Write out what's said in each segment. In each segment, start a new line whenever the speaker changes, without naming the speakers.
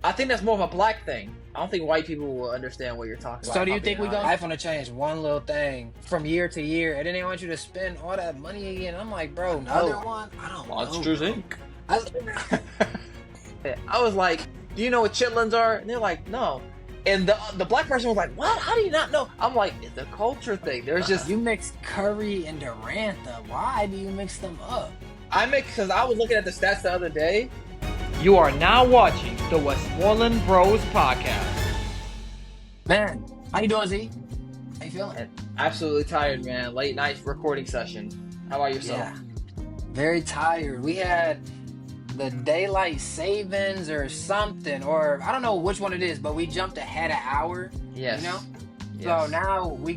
I think that's more of a black thing. I don't think white people will understand what you're talking about.
So do you think we gonna life gonna change one little thing from year to year, and then they want you to spend all that money again? I'm like, bro, another one? I don't
Monsters
know.
Inc. I was like, do you know what chitlins are? And they're like, no. And the black person was like, what? How do you not know? I'm like, it's a culture thing. There's just
you mix curry and Durantha. Why do you mix them up?
because I was looking at the stats the other day.
You are now watching the Westmoreland Bros podcast.
Man, how you doing, Z? How you feeling?
Absolutely tired, man. Late night recording session. How about yourself?
Yeah, very tired. We had the daylight savings or something, or I don't know which one it is, but we jumped ahead an hour.
Yes.
You know?
Yes.
So now we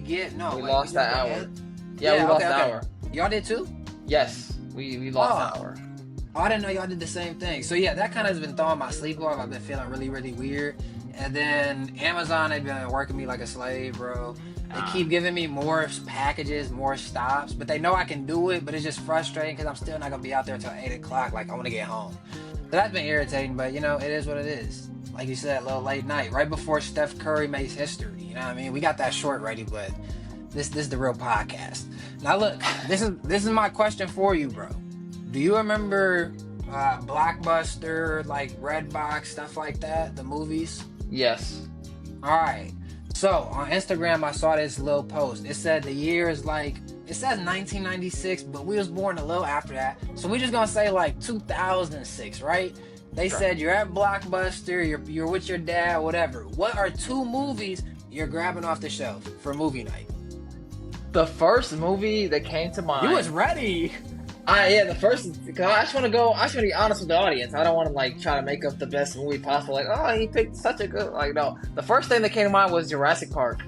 lost that hour.
Ahead?
Yeah, we lost an hour.
Y'all did too?
Yes, we lost an hour.
Oh, I didn't know y'all did the same thing. So yeah, that kind of has been throwing my sleep off. I've been feeling really, really weird. And then Amazon, they've been working me like a slave, bro. They keep giving me more packages, more stops, but they know I can do it, but it's just frustrating because I'm still not going to be out there until 8 o'clock. Like, I want to get home. So that's been irritating, but, you know, it is what it is. Like you said, a little late night, right before Steph Curry makes history. You know what I mean? We got that short ready, but this is the real podcast. Now, look, this is my question for you, bro. Do you remember Blockbuster, like Redbox, stuff like that, the movies?
Yes.
All right. So on Instagram, I saw this little post. It said the year is like, it says 1996, but we was born a little after that. So we just gonna say like 2006, right? They said you're at Blockbuster, you're with your dad, whatever. What are 2 movies you're grabbing off the shelf for movie night?
The first movie that came to mind.
You was ready.
The first, because I just want to be honest with the audience. I don't want to like try to make up the best movie possible. Like, oh, he picked such a good, like, no. The first thing that came to mind was Jurassic Park.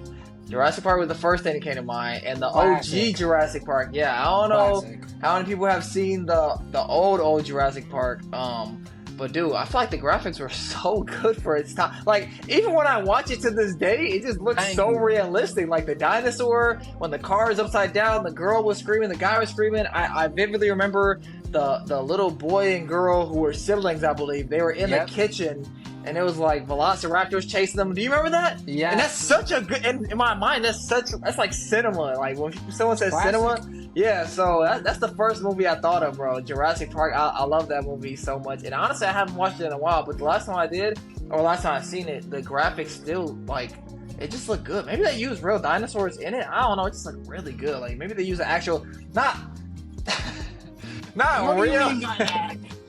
Jurassic Park was the first thing that came to mind, and the OG Jurassic Park. Yeah, I don't know how many people have seen the old Jurassic Park. But dude, I feel like the graphics were so good for its time. Like, even when I watch it to this day, it just looks so realistic. Like the dinosaur, when the car is upside down, the girl was screaming, the guy was screaming. I vividly remember the little boy and girl who were siblings, I believe. They were in the kitchen, and it was like velociraptors chasing them. Do you remember that? Yeah. And that's such a good, in my mind, that's like cinema. Like when someone says cinema, yeah. So that's the first movie I thought of, bro. Jurassic Park. I love that movie so much. And honestly, I haven't watched it in a while, but the last time I did, or last time I seen it, the graphics still like, it just looked good. Maybe they used real dinosaurs in it. I don't know. It just looked really good. Like maybe they use an actual, not real.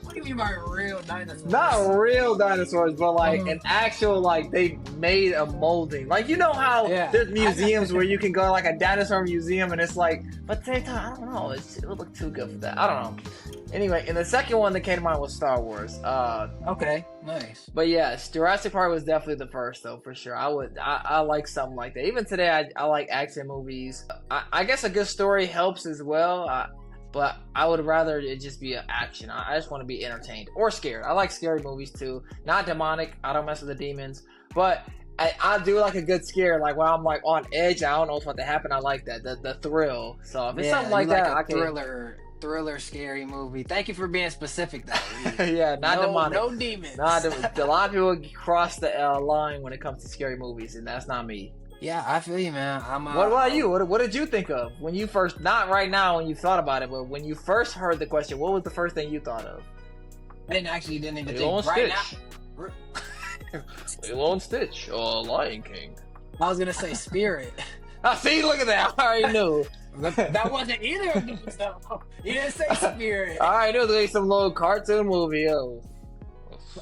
What do you mean by real dinosaurs?
Not real dinosaurs, but like an actual, like they made a molding. Like, you know how there's museums where you can go to like a dinosaur museum and it's like, but at the same time, I don't know, it would look too good for that. I don't know. Anyway, and the second one that came to mind was Star Wars.
Okay, nice.
But yes, Jurassic Park was definitely the first, though, for sure. I like something like that. Even today, I like action movies. I guess a good story helps as well. But I would rather it just be an action. I just want to be entertained or scared. I like scary movies too. Not demonic. I don't mess with the demons. But I do like a good scare. Like when I'm like on edge, I don't know what's about to happen. I like that. The thrill. So if it's something like that,
I can. Thriller, scary movie. Thank you for being specific though.
Yeah, not demonic.
No demons.
A lot of people cross the line when it comes to scary movies, and that's not me.
Yeah, I feel you, man.
What about you? What did you think of when you first, not right now when you thought about it, but when you first heard the question, what was the first thing you thought of?
I didn't even think right now.
Lilo and Stitch or Lion King.
I was going to say Spirit.
See, look at that. I already knew.
That wasn't either of them stuff. You didn't say Spirit.
I already knew there was some little cartoon movie. Yo.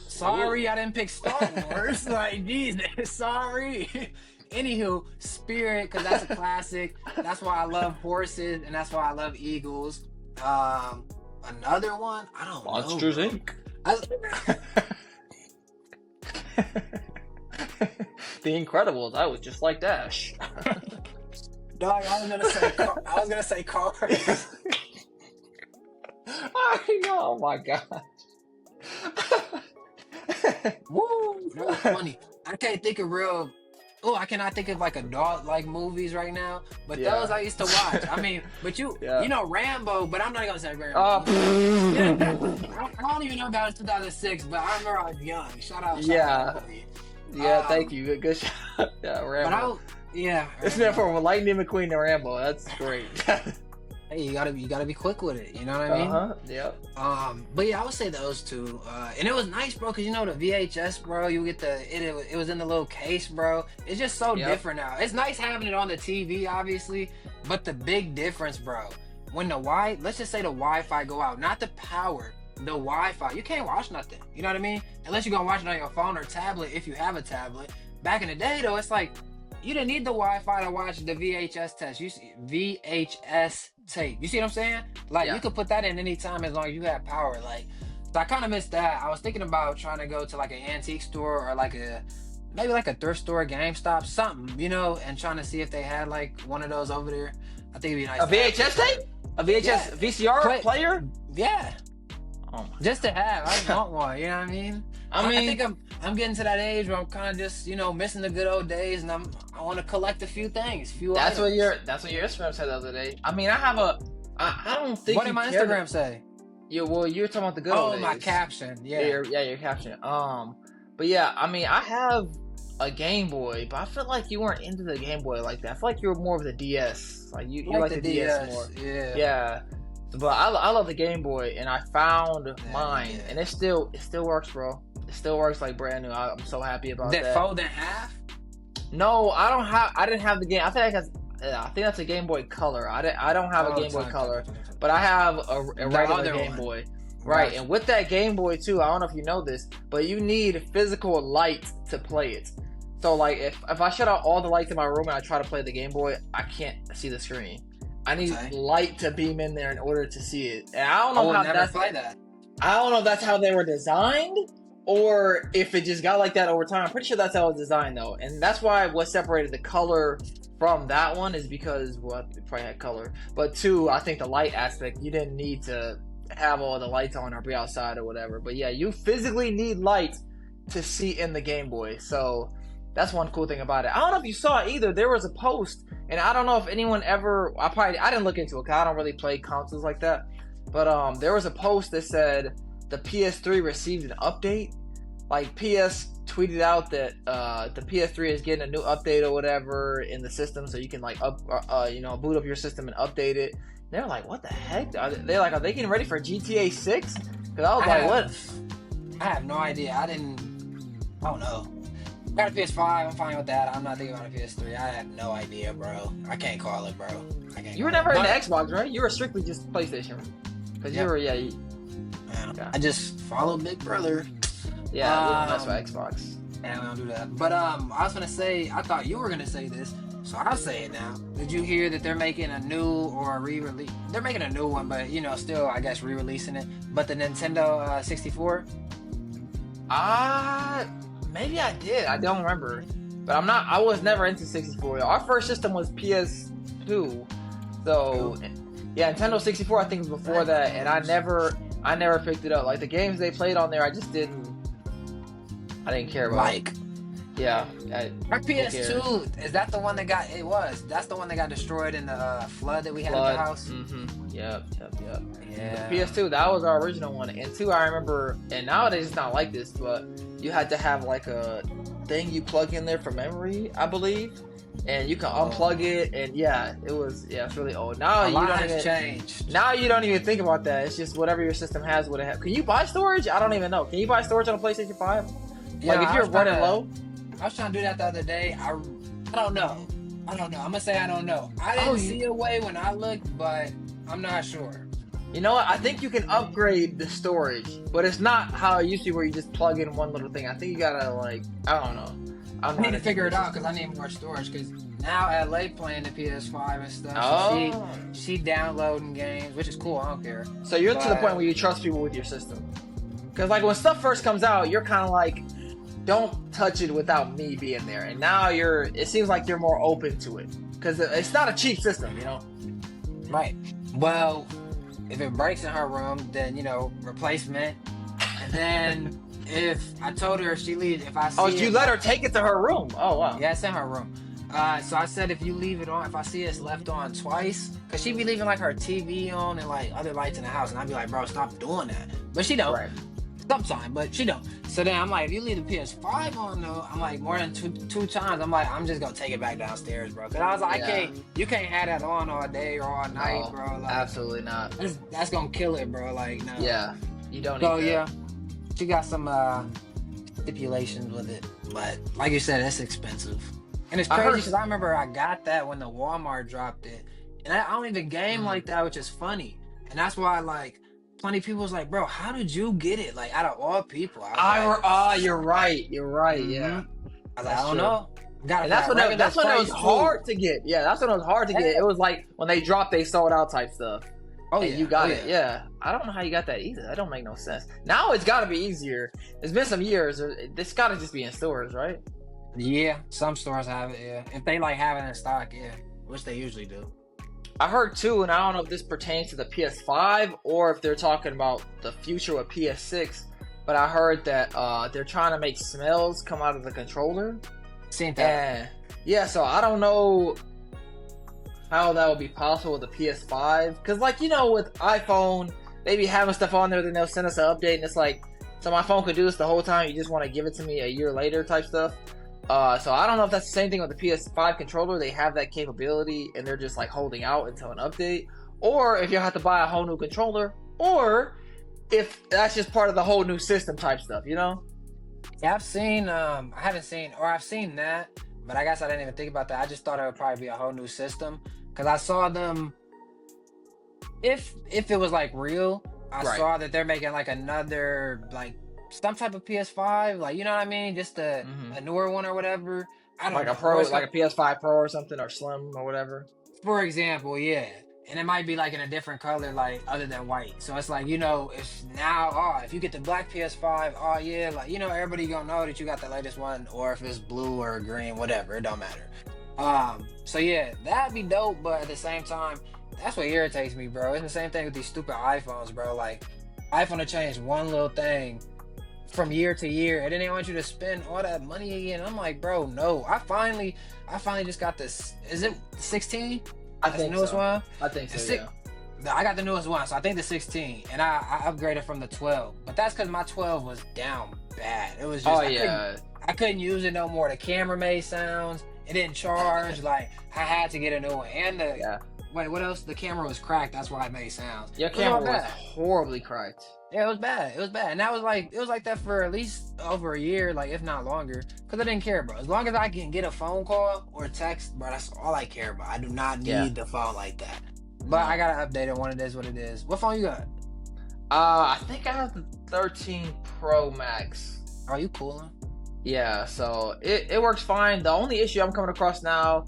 Sorry, I didn't pick Star Wars. Like, Jesus, sorry. Anywho, Spirit, because that's a classic. That's why I love horses, and that's why I love eagles. Another one, I don't know.
Monsters Inc. The Incredibles. I was just like Dash.
Dog, I was gonna say cars.
I know. Oh my god.
Woo! That was funny. I can't think of real Oh, I cannot think of like adult like movies right now, but
Yeah.
those I used to watch. I mean, but you know Rambo, but I'm not gonna say Rambo. I don't even know about it 2006, but I remember I was young. Shout out.
Yeah, thank you. Good shot. Yeah, Rambo. It's meant for Lightning McQueen and Rambo. That's great.
Hey, you gotta be quick with it. You know what I mean?
Yep.
But yeah, I would say those two. And it was nice, bro, because you know the VHS, bro. You get it was in the little case, bro. It's just so different now. It's nice having it on the TV, obviously, but the big difference, bro, when let's just say the Wi-Fi go out, not the power, the Wi-Fi. You can't watch nothing. You know what I mean? Unless you're gonna watch it on your phone or tablet, if you have a tablet. Back in the day, though, it's like you didn't need the Wi-Fi to watch the VHS test. You see VHS tape. You see what I'm saying? Like you could put that in any time as long as you have power. Like, so I kind of missed that. I was thinking about trying to go to like an antique store or like maybe like a thrift store, GameStop, something, you know, and trying to see if they had like one of those over there. I think it'd be nice.
A VHS tape? A VHS VCR player?
Yeah.
Oh my
just to have. I just want one. You know what I mean? I think I'm getting to that age where I'm kind of just, you know, missing the good old days, and I want to collect a few things,
That's what your Instagram said the other day. I mean, I don't think.
What did my Instagram say?
Yeah, well, you were talking about the good old days.
Oh, my caption. Yeah.
Your caption. But yeah, I mean, I have a Game Boy, but I feel like you weren't into the Game Boy like that. I feel like you were more of the DS. Like you like the DS more.
Yeah.
Yeah. But I love the Game Boy, and I found mine, and it still works, bro. It still works like brand new. I'm so happy about that.
That fold in half?
No, I didn't have the game. I think that's a Game Boy Color. I don't have a Game Boy Color, but I have a regular Game Boy. Right, and with that Game Boy too, I don't know if you know this, but you need physical light to play it. So like if I shut out all the lights in my room and I try to play the Game Boy, I can't see the screen. I need light to beam in there in order to see it. And I don't know I don't know if that's how they were designed, or if it just got like that over time. I'm pretty sure that's how it was designed though. And that's why what separated the color from that one is because, well, it probably had color. But two, I think the light aspect, you didn't need to have all the lights on or be outside or whatever. But yeah, you physically need light to see in the Game Boy. So that's one cool thing about it. I don't know if you saw it either. There was a post, and I don't know if anyone ever, I didn't look into it because I don't really play consoles like that. But there was a post that said the PS3 received an update. Like PS tweeted out that the PS3 is getting a new update or whatever in the system, so you can like boot up your system and update it. And they're like, what the heck? Are they getting ready for GTA 6? Because I was what?
I have no idea. I don't know. I got a PS5. I'm fine with that. I'm not thinking about a PS3. I have no idea, bro. I can't call it, bro.
You were never into Xbox, right? You were strictly just PlayStation. Because you were,
I just follow Big Brother.
Yeah, we don't mess with Xbox.
Yeah, we don't do that. But I was gonna say, I thought you were gonna say this, so I'll say it now. Did you hear that they're making a new or a re-release? They're making a new one, but still, I guess re-releasing it. But the Nintendo 64.
Maybe I did. I don't remember. But I was never into 64. Our first system was PS2. So, yeah, Nintendo 64 I think was before that, and I never picked it up. Like the games they played on there, I didn't care about.
Like,
yeah.
Our PS2, is that the one that that's the one that got destroyed in the flood that we had at the house?
Mm-hmm. Yep.
Yeah.
The PS2, that was our original one. And two, I remember, and nowadays it's not like this, but you had to have like a thing you plug in there for memory, I believe. And you can unplug it, and it's really old. Now you don't even
changed.
Now you don't even think about that. It's just whatever your system has, what it has. Can you buy storage? I don't even know. Can you buy storage on a PlayStation 5?
Yeah,
like if you're running low?
I was trying to do that the other day. I don't know. I'm gonna say I don't know. I didn't see a way when I looked, but I'm not sure.
You know what? I think you can upgrade the storage, but it's not how it used to be where you just plug in one little thing. I think you gotta I don't know.
I need to figure it out because I need more storage. Because now LA playing the PS5 and stuff. So she downloading games, which is cool. I don't care.
So you're to the point where you trust people with your system. Because like when stuff first comes out, you're kind of like, don't touch it without me being there. And now it seems like you're more open to it because it's not a cheap system,
Right. Well, if it breaks in her room, then replacement, and then if I told her if she leaves, if I see
Oh, you let her take it to her room. Oh, wow.
Yeah, it's in her room. So I said if you leave it on, if I see it's left on twice, cause she be leaving like her TV on and like other lights in the house, and I'd be like, bro, stop doing that. But she don't.
Right.
Sometimes, but she don't. So then I'm like, if you leave the PS5 on though, I'm like more than two times, I'm like, I'm just gonna take it back downstairs, bro. Cause I was like, you can't have that on all day or all night, bro. Like,
absolutely not.
That's gonna kill it, bro. Like, no.
Yeah, you don't.
So
need that.
yeah, she got some stipulations with it, but like you said, it's expensive. And it's crazy because I remember I got that when the Walmart dropped it, and I don't even game like that, which is funny. And that's why like plenty of people was like, bro, how did you get it? Like out of all people,
you're right. You're right.
Mm-hmm.
Yeah.
I was like, I don't know.
That's when it was hard to get. Yeah, that's when it was hard to get. It was like when they dropped, they sold out type stuff.
Oh,
and you got it. Yeah. I don't know how you got that either. That don't make no sense. Now it's got to be easier. It's been some years. This got to just be in stores, right?
Yeah, some stores have it. Yeah, if they like have it in stock, yeah, which they usually do.
I heard too, and I don't know if this pertains to the PS5 or if they're talking about the future with PS6, but I heard that they're trying to make smells come out of the controller.
Seen that.
And yeah, so I don't know how that would be possible with the PS5, because like, you know, with iPhone, they be having stuff on there, then they'll send us an update, and it's like, so my phone could do this the whole time, you just want to give it to me a year later type stuff. So I don't know if that's the same thing with the PS5 controller. They have that capability and they're just like holding out until an update, or if you have to buy a whole new controller, or if that's just part of the whole new system type stuff, you know?
Yeah, I've seen I've seen that, but I guess I didn't even think about that. I just thought it would probably be a whole new system because I saw them. If it was like real, I saw that they're making like another like some type of PS5, like, you know what I mean, just a newer one or whatever. I don't know.
A Pro, like a PS5 Pro or something, or Slim or whatever.
For example, yeah, and it might be like in a different color, like other than white. So it's like, you know, if now, if you get the black PS5, like, you know, everybody gonna know that you got the latest one, or if it's blue or green, whatever, it don't matter. So yeah, that'd be dope, but at the same time, that's what irritates me, bro. It's the same thing with these stupid iPhones, bro. Like, iPhone to change one little thing from year to year, and then they want you to spend all that money again. I'm like, bro, no. I finally just got this. Is it 16?
I think the newest
one.
I think so. Yeah.
I got the newest one, so I think the 16, and I upgraded from the 12. But that's because my 12 was down bad. It was just I couldn't use it no more. The camera made sounds. It didn't charge. Like, I had to get a new one. And wait, what else? The camera was cracked. That's why it made sounds.
Your camera was horribly cracked.
Yeah, it was bad. And that was like, it was like that for at least over a year, like if not longer, because I didn't care, bro. As long as I can get a phone call or text, bro, that's all I care about. I do not need the phone like that. But I gotta update it when it is what it is. What phone you got?
I think I have the 13 Pro Max.
Are you cooling?
Yeah, so it works fine. The only issue I'm coming across now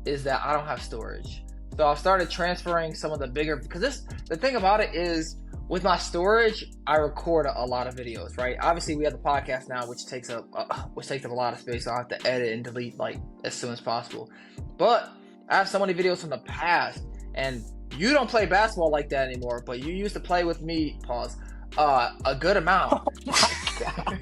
is that I don't have storage. So I've started transferring some of the bigger, because the thing about it is, with my storage, I record a lot of videos, right? Obviously, we have the podcast now, which takes up a lot of space. So I have to edit and delete like as soon as possible. But I have so many videos from the past, and you don't play basketball like that anymore. But you used to play with me. Pause. A good amount.
Oh my God.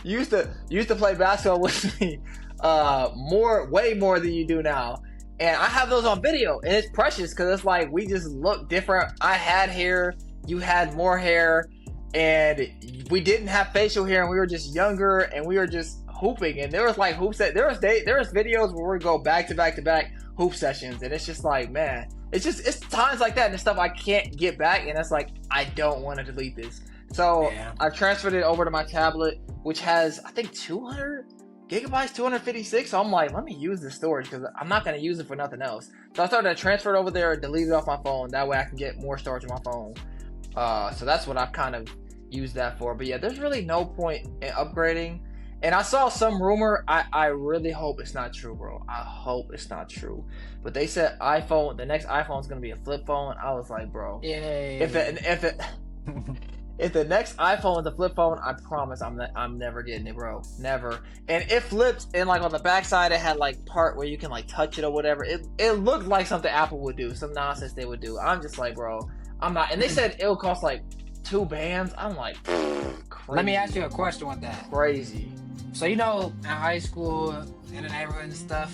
You used to play basketball with me, way more than you do now. And I have those on video, and it's precious because it's like we just look different. I had hair, you had more hair, and we didn't have facial hair, and we were just younger, and we were just hooping. And there was like there was videos where we go back to back to back hoop sessions, and it's just like, man, it's times like that and stuff I can't get back, and it's like I don't want to delete this. So I've transferred it over to my tablet, which has I think 200 gigabytes, 256. So I'm like, let me use this storage because I'm not going to use it for nothing else. So I started to transfer it over there, delete it off my phone. That way I can get more storage on my phone. So that's what I've kind of used that for. But yeah, there's really no point in upgrading. And I saw some rumor. I really hope it's not true, bro. I hope it's not true. But they said the next iPhone is going to be a flip phone. I was like, bro, if the next iPhone is a flip phone, I promise I'm never getting it, bro. Never. And it flipped, and like on the backside, it had like part where you can like touch it or whatever. It looked like something Apple would do, some nonsense they would do. I'm just like, bro, I'm not. And they said it would cost like 2 bands. I'm like, crazy.
Let me ask you a question with that.
Crazy.
So, in high school, in the neighborhood and stuff,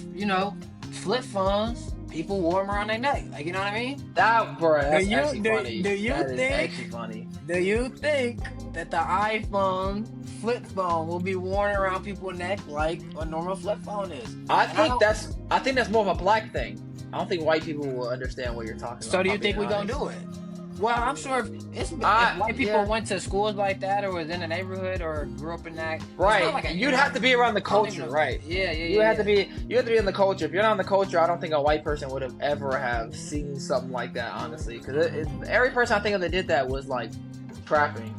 flip phones, people wore them around their neck. Like, you know what I mean?
That's actually funny.
Do you
That is
think?
actually funny.
Do you think that the iPhone flip phone will be worn around people's neck like a normal flip phone is?
I think that's more of a black thing. I don't think white people will understand what you're talking about.
So do you think we're gonna do it? Well, I'm sure if white people went to schools like that or was in a neighborhood or grew up in that,
right? You'd have to be around the culture, right?
Yeah.
You have to be in the culture. If you're not in the culture, I don't think a white person would have ever have seen something like that, honestly. Because every person I think of that did that was like trapping,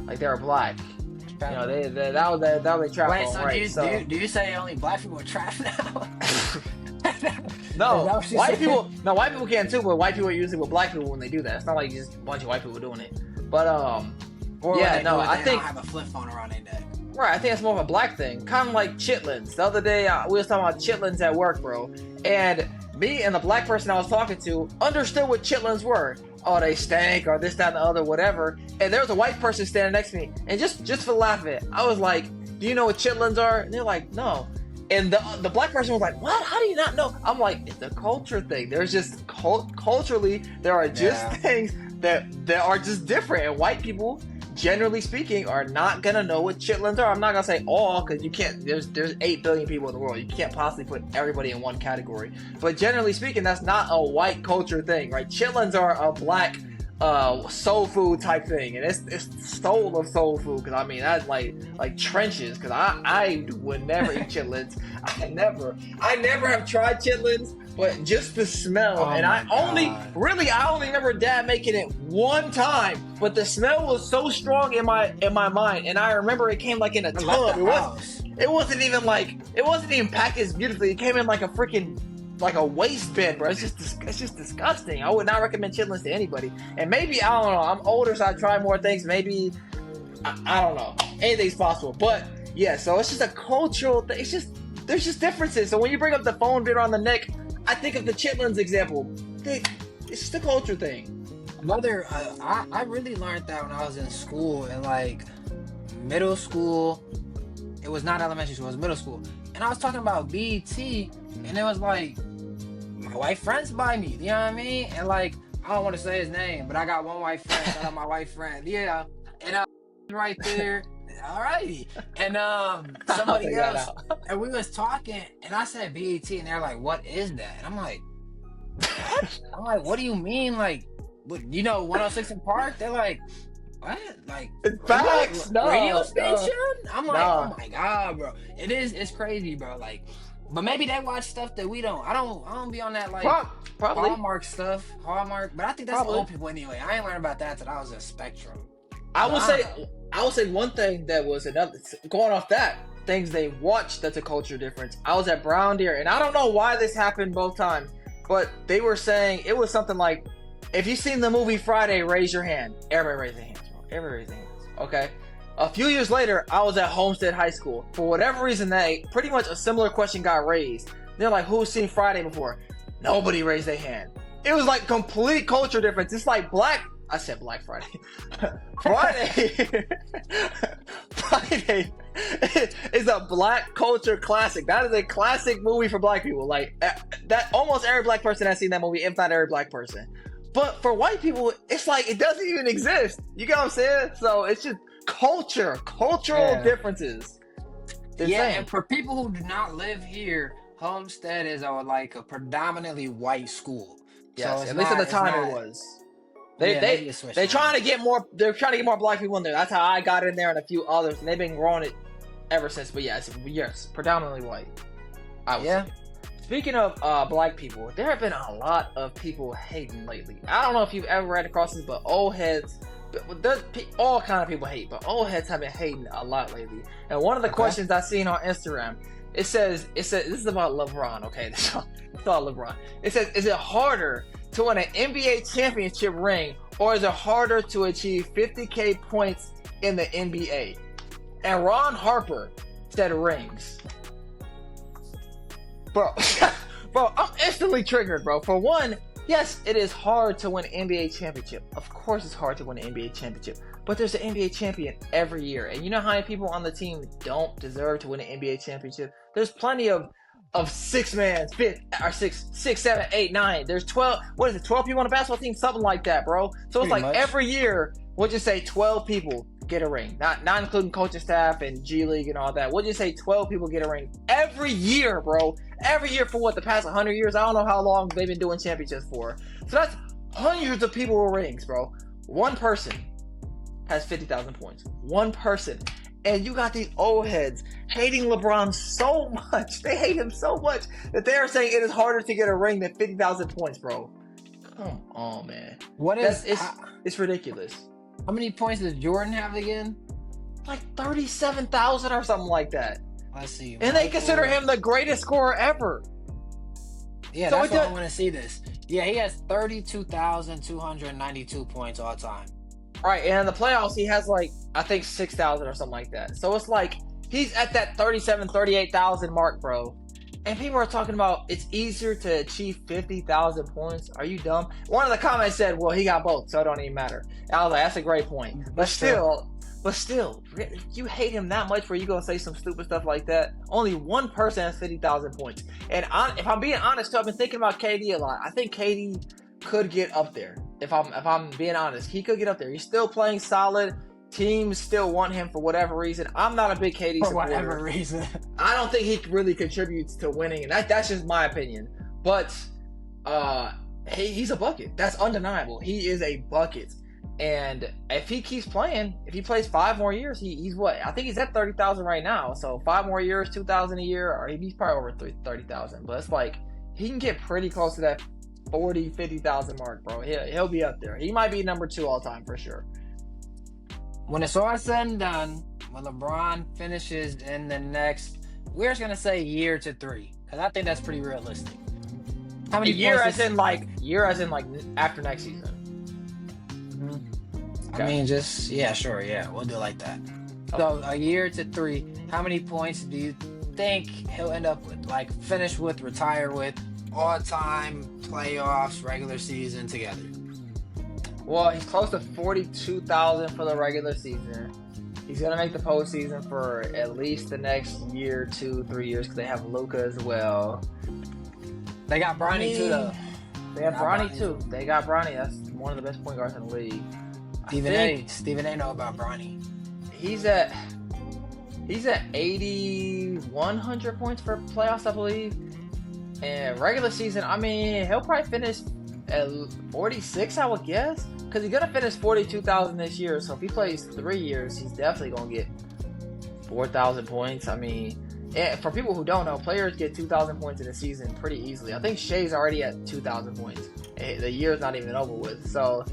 like they were black. That was their trap.
Wait,
home,
so,
right?
do you say only black people are trapped now?
No, white people can too, but white people are usually with black people when they do that. It's not like just a bunch of white people doing it. But
I think have a flip phone around their neck.
Right, I think it's more of a black thing, kind of like chitlins. The other day we was talking about chitlins at work, bro, and me and the black person I was talking to understood what chitlins were. Oh, they stank, or this, that, and the other, whatever. And there was a white person standing next to me, and just for the laugh of it, I was like, "Do you know what chitlins are?" And they're like, "No." And the black person was like, "What? How do you not know?" I'm like, "It's a culture thing. There's just culturally, there are just things that are just different." And white people, generally speaking, are not gonna know what chitlins are. I'm not gonna say all, because you can't. There's 8 billion people in the world. You can't possibly put everybody in one category. But generally speaking, that's not a white culture thing, right? Chitlins are a black soul food type thing, and it's soul of soul food, because I mean that's like trenches, because I would never eat chitlins. I never have tried chitlins, but just the smell, and I only remember Dad making it one time, but the smell was so strong in my mind, and I remember it came like in a tub. It wasn't even packaged beautifully. It came in like a freaking a waste bin, bro. It's just disgusting. I would not recommend chitlins to anybody. And maybe, I don't know, I'm older, so I try more things. Maybe I don't know. Anything's possible. But yeah, so it's just a cultural thing. There's just differences. So when you bring up the phone bit on the neck, I think of the chitlins example. It's just a culture thing.
I really learned that when I was in school, in like middle school. It was not elementary school, it was middle school. And I was talking about BET, and it was like, my white friends by me, you know what I mean? And like, I don't want to say his name, but I got one white friend, shout out my white friend, yeah. And right there, alrighty. And somebody else, and we was talking, and I said BET, and they're like, "What is that?" And I'm like, "What?" I'm like, "What do you mean? Like, 106 in Park?" They're like, "What? Like,
facts? No,
radio station?" I'm like,
no.
"Oh my god, bro! It's crazy, bro." Like, but maybe they watch stuff that we don't. I don't be on that like
probably
Hallmark stuff. Hallmark, but I think that's old people anyway. I ain't learned about that till I was at Spectrum.
I will say one thing that was another, going off that, things they watched that's a culture difference. I was at Brown Deer, and I don't know why this happened both times, but they were saying it was something like, if you've seen the movie Friday, raise your hand. Everybody raise their hands, bro. Everybody raise their hands. Okay. A few years later, I was at Homestead High School. For whatever reason, pretty much a similar question got raised. They're like, who's seen Friday before? Nobody raised their hand. It was like complete culture difference. It's like I said Black Friday. Friday is a black culture classic. That is a classic movie for black people. Like that, almost every black person has seen that movie, if not every black person. But for white people, it's like it doesn't even exist. You get what I'm saying? So it's just cultural differences.
And for people who do not live here, Homestead is a predominantly white school.
Yes,
so
at least at the time it was. They're trying to get more. They're trying to get more black people in there. That's how I got in there, and a few others, and they've been growing it ever since. But yes, predominantly white. I would say. Speaking of black people, there have been a lot of people hating lately. I don't know if you've ever ran across this, but old heads. All kind of people hate, but old heads have been hating a lot lately. And one of the questions I seen on Instagram, it says this is about LeBron. Okay, it's about LeBron. It says, is it harder to win an NBA championship ring, or is it harder to achieve 50K points in the NBA? And Ron Harper said rings. Bro, I'm instantly triggered, bro. For one, yes, it is hard to win an NBA championship. Of course it's hard to win an NBA championship. but there's an NBA champion every year. And you know how many people on the team don't deserve to win an NBA championship? There's plenty of 6 man, six, 7, 8, 9. There's 12. What is it? 12 people on a basketball team, something like that, bro. So it's
Pretty much.
every year, we'll just say 12 people get a ring, not including coaching staff and G League and all that. We'll just say 12 people get a ring every year, bro. Every year for what, the past 100 years? I don't know how long they've been doing championships for. So that's hundreds of people with rings, bro. One person has 50,000 points. One person. And you got these old heads hating LeBron so much. They hate him so much that they are saying it is harder to get a ring than 50,000 points, bro. Come on, man. It's ridiculous.
How many points does Jordan have again?
Like 37,000 or something like that.
Let's see.
And they consider him the greatest scorer ever.
Yeah,
So
that's why I want to see this. Yeah, he has 32,292 points all time.
Right, and in the playoffs, he has like, I think 6,000 or something like that. So it's like, he's at that 37, 38,000 mark, bro. And people are talking about it's easier to achieve 50,000 points. Are you dumb? One of the comments said, well, he got both, so it don't even matter. And I was like, that's a great point. But still, you hate him that much where you gonna say some stupid stuff like that? Only one person has 50,000 points. And if I'm being honest, too, I've been thinking about KD a lot. I think KD could get up there. If I'm being honest, he could get up there. He's still playing solid. Teams still want him for whatever reason. I'm not a big KD supporter.
For whatever reason.
I don't think he really contributes to winning, and that's just my opinion. But he's a bucket. That's undeniable. He is a bucket. And if he keeps playing, if he plays 5 more years, he's what? I think he's at 30,000 right now. So 5 more years, 2,000 a year, or he's probably over 30,000. But it's like he can get pretty close to that 40, 50,000 mark, bro. He'll be up there. He might be number 2 all time for sure.
When it's all said and done, when LeBron finishes in the next, we're just gonna say year to 3, because I think that's pretty realistic. How many
year
points
as in like after next season?
Mm-hmm.
Okay.
I mean, just sure, we'll do it like that. Okay. So a year to 3, how many points do you think he'll end up with? Like finish with, retire with, all time, playoffs, regular season together?
Well, he's close to 42,000 for the regular season. He's going to make the postseason for at least the next year, 2, 3 years, because they have Luka as well.
They got Bronny too, though.
They have Bronny too. They got Bronny. That's one of the best point guards in the league.
Stephen A know about Bronny.
He's at 8,100 points for playoffs, I believe. And regular season, I mean, he'll probably finish at 46, I would guess. Because he's going to finish 42,000 this year. So if he plays 3 years, he's definitely going to get 4,000 points. I mean, and for people who don't know, players get 2,000 points in a season pretty easily. I think Shea's already at 2,000 points. The year's not even over with. So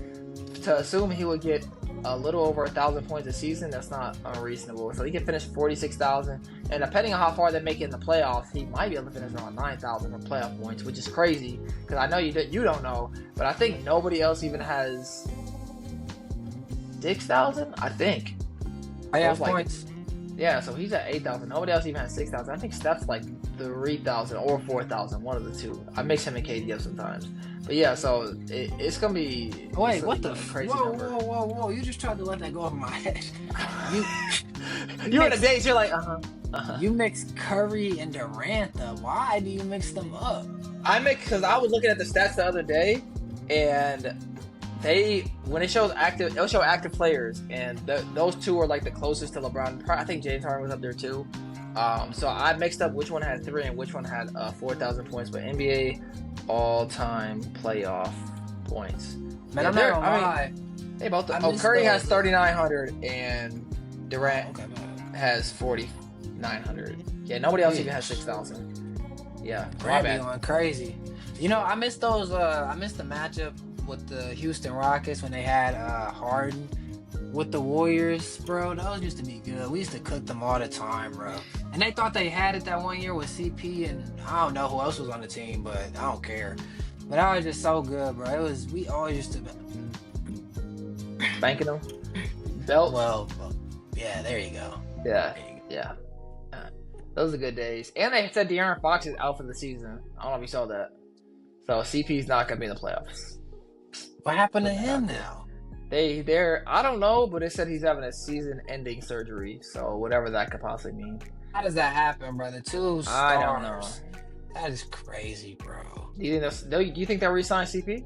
to assume he would get a little over 1,000 points a season, that's not unreasonable. So he can finish 46,000, and depending on how far they make it in the playoffs, he might be able to finish around 9,000 for playoff points, which is crazy because I know you don't know, but I think nobody else even has 6,000. I think.
I have points.
Yeah, so he's at 8,000. Nobody else even has 6,000. I think Steph's like 3,000 or 4,000, one of the two. I mix him and KD up sometimes. But yeah, so it's gonna be.
Wait, what the
crazy
number? Whoa! You just tried to let that go off my head.
You're in the days. You're like,
You mix Curry and Durant, though. Why do you mix them up?
I mix because I was looking at the stats the other day, and when it shows active, it'll show active players, and those two are like the closest to LeBron. I think James Harden was up there too. So I mixed up which one had 3 and which one had 4,000 points, but NBA all-time playoff points.
Man, I'm not gonna lie.
They both. Curry has 3,900 and Durant has 4,900. Yeah, nobody else even has 6,000. Yeah,
Durant be going crazy. You know, I missed those. I missed the matchup with the Houston Rockets when they had Harden with the Warriors, bro. Those used to be good. We used to cook them all the time, bro. And they thought they had it that one year with CP, and I don't know who else was on the team, but I don't care. But that was just so good, bro. We always used to
banking them. Belt.
Well, yeah, there you go.
Yeah. Those are good days. And they said De'Aaron Fox is out for the season. I don't know if you saw that. So CP's not gonna be in the playoffs.
What happened to him now?
they're I don't know, but it said he's having a season-ending surgery. So whatever that could possibly mean.
How does that happen, brother? Two stars.
I don't know.
That is crazy, bro.
Do you think they'll re-sign CP?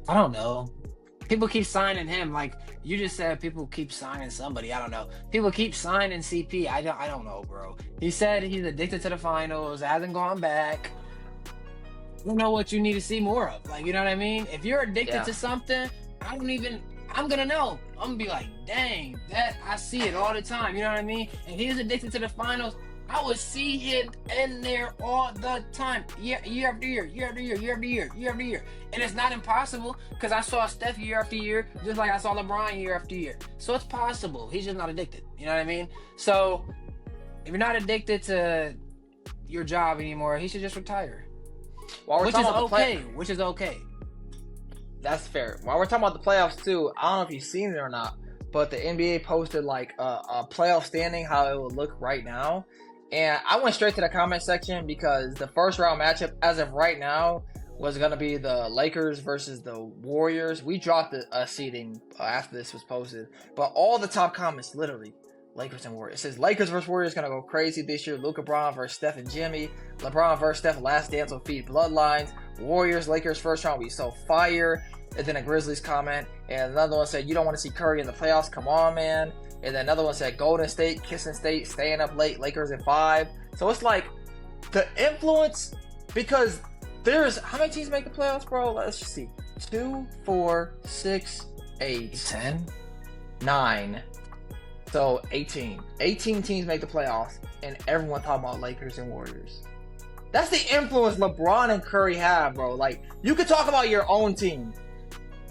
I don't know. People keep signing him. Like you just said, people keep signing somebody. I don't know. People keep signing CP. I don't know, bro. He said he's addicted to the finals. Hasn't gone back. I don't know what you need to see more of. Like, you know what I mean? If you're addicted to something, I'm gonna know. I'm gonna be like, dang, that I see it all the time. You know what I mean? And he's addicted to the finals. I would see him in there all the time, year after year, year after year, year after year, year after year. And it's not impossible because I saw Steph year after year, just like I saw LeBron year after year. So it's possible. He's just not addicted. You know what I mean? So if you're not addicted to your job anymore, he should just retire. Which is okay.
That's fair. While we're talking about the playoffs too, I don't know if you've seen it or not, but the NBA posted like a playoff standing, how it would look right now. And I went straight to the comment section because the first round matchup, as of right now, was going to be the Lakers versus the Warriors. We dropped a seeding after this was posted. But all the top comments, literally, Lakers and Warriors. It says Lakers versus Warriors going to go crazy this year. Luka LeBron versus Steph and Jimmy. LeBron versus Steph, last dance will feed bloodlines. Warriors, Lakers first round will be so fire. And then a Grizzlies comment. And another one said, you don't want to see Curry in the playoffs. Come on, man. And then another one said Golden State, kissing State, staying up late, Lakers in 5. So it's like the influence, because there's how many teams make the playoffs, bro? Let's just see. 2, 4, 6, 8,
10,
9. So 18. 18 teams make the playoffs, and everyone talking about Lakers and Warriors. That's the influence LeBron and Curry have, bro. Like, you could talk about your own team.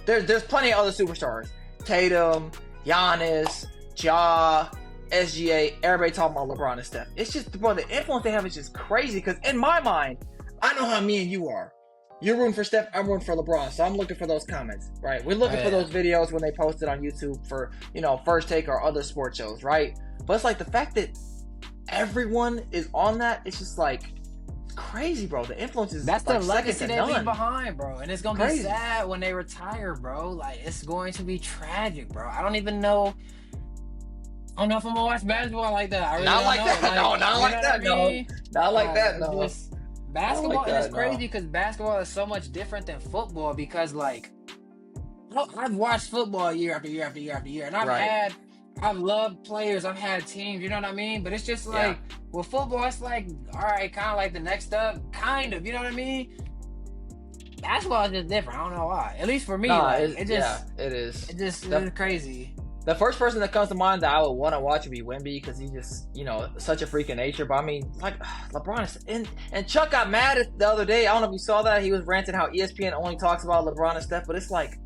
There's plenty of other superstars. Tatum, Giannis, Ja, SGA, everybody talking about LeBron and Steph. It's just, bro, the influence they have is just crazy. Because in my mind, I know how me and you are. You're rooting for Steph, I'm rooting for LeBron. So I'm looking for those comments, right? We're looking for those videos when they post it on YouTube for, First Take or other sports shows, right? But it's like the fact that everyone is on that, it's just like crazy, bro. The influence is
that's
like
the legacy they leave
none.
behind, bro. And it's gonna be sad when they retire, bro. Like, it's going to be tragic, bro. I don't even know. I don't know if I'm gonna watch basketball like that. I really
not
don't
like
know.
that. No, not like that. No, not like that. No.
Basketball is crazy because basketball is so much different than football. Because like, I've watched football year after year after year after year, and I've loved players. I've had teams. You know what I mean? But it's just like with football, it's like, all right, kind of like the next up, kind of. You know what I mean? Basketball is just different. I don't know why. At least for me, it is. It just is crazy.
The first person that comes to mind that I would want to watch would be Wemby, because he's just, such a freak of nature. But I mean, like, LeBron is and Chuck got mad the other day. I don't know if you saw that. He was ranting how ESPN only talks about LeBron and Steph, but it's like,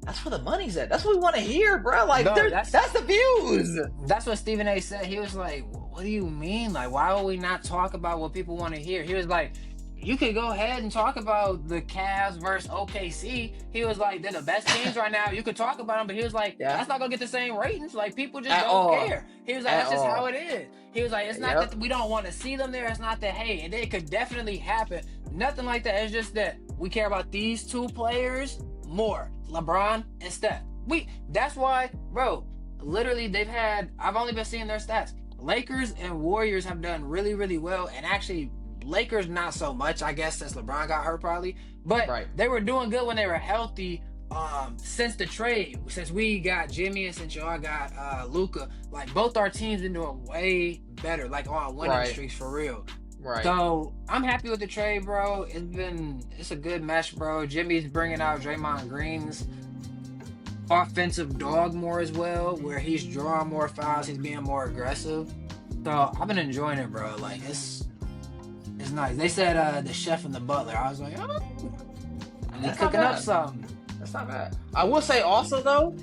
that's where the money's at. That's what we want to hear, bro. Like, that's the views.
That's what Stephen A. said. He was like, what do you mean? Like, why would we not talk about what people want to hear? He was like, you could go ahead and talk about the Cavs versus OKC. He was like, they're the best teams right now. You could talk about them, but he was like, that's not going to get the same ratings. Like, people just don't care. He was like, that's just how it is. He was like, it's not that we don't want to see them there. It's not that, hey, and it could definitely happen. Nothing like that. It's just that we care about these two players more, LeBron and Steph. That's why, bro, literally I've only been seeing their stats. Lakers and Warriors have done really, really well, and actually Lakers not so much, I guess, since LeBron got hurt probably. But they were doing good when they were healthy since the trade. Since we got Jimmy and since y'all got Luka, like both our teams been doing way better, like on winning streaks for real.
Right.
So I'm happy with the trade, bro. It's a good mesh, bro. Jimmy's bringing out Draymond Green's offensive dog more as well, where he's drawing more fouls, he's being more aggressive. So I've been enjoying it, bro. Like, it's nice. They said the chef and the butler. I was like, oh, he's cooking up something.
That's not bad. I will say also though,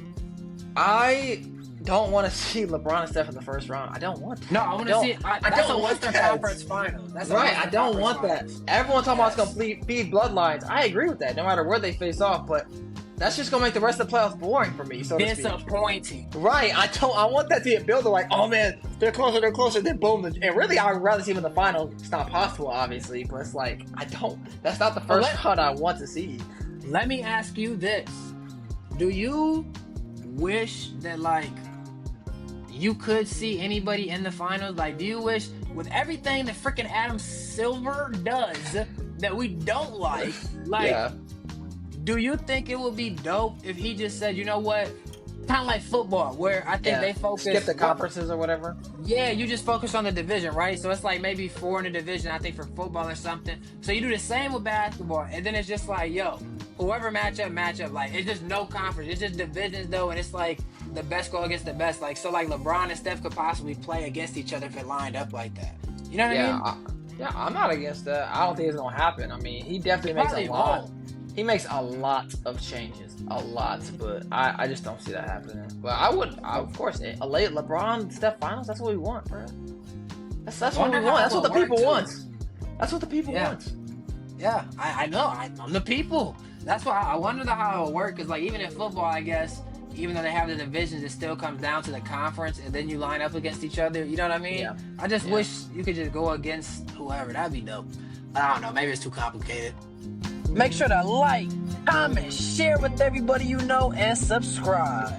I don't want to see LeBron and Steph in the first round. I don't want that.
No, I want to see. That's a Western Conference Finals. That's right.
I don't want that. Everyone talking about it's gonna feed bloodlines. I agree with that. No matter where they face off, but that's just gonna make the rest of the playoffs boring for me. So
disappointing.
Right. I want that to be a builder. Like, oh man, they're closer. Then boom. And really, I would rather see them in the final. It's not possible, obviously, but it's like I don't. That's not the first round I want to see.
Let me ask you this: do you wish that like you could see anybody in the finals? Like, do you wish with everything that freaking Adam Silver does that we don't like,
Yeah.
do you think it would be dope if he just said, you know what? Kind of like football, where I think they focus.
Skip the conferences or whatever.
Yeah, you just focus on the division, right? So it's like maybe 4 in the division, I think, for football or something. So you do the same with basketball, and then it's just like, yo, whoever match up. Like, it's just no conference. It's just divisions, though, and it's like the best go against the best. Like, so like LeBron and Steph could possibly play against each other if it lined up like that. You know what I mean?
I'm not against that. I don't think it's gonna happen. I mean, he definitely makes a lot. He makes a lot of changes, but I just don't see that happening. But of course, a late LeBron Steph finals. That's what we want, bro. That's what we want. That's what the people want. That's what the people want.
Yeah, I know. I'm the people. That's why I wonder how it'll work. Cause like even in football, I guess, even though they have the divisions, it still comes down to the conference, and then you line up against each other. You know what I mean?
Yeah.
I just wish you could just go against whoever. That'd be dope. But I don't know. Maybe it's too complicated. Make sure to like, comment, share with everybody you know, and subscribe.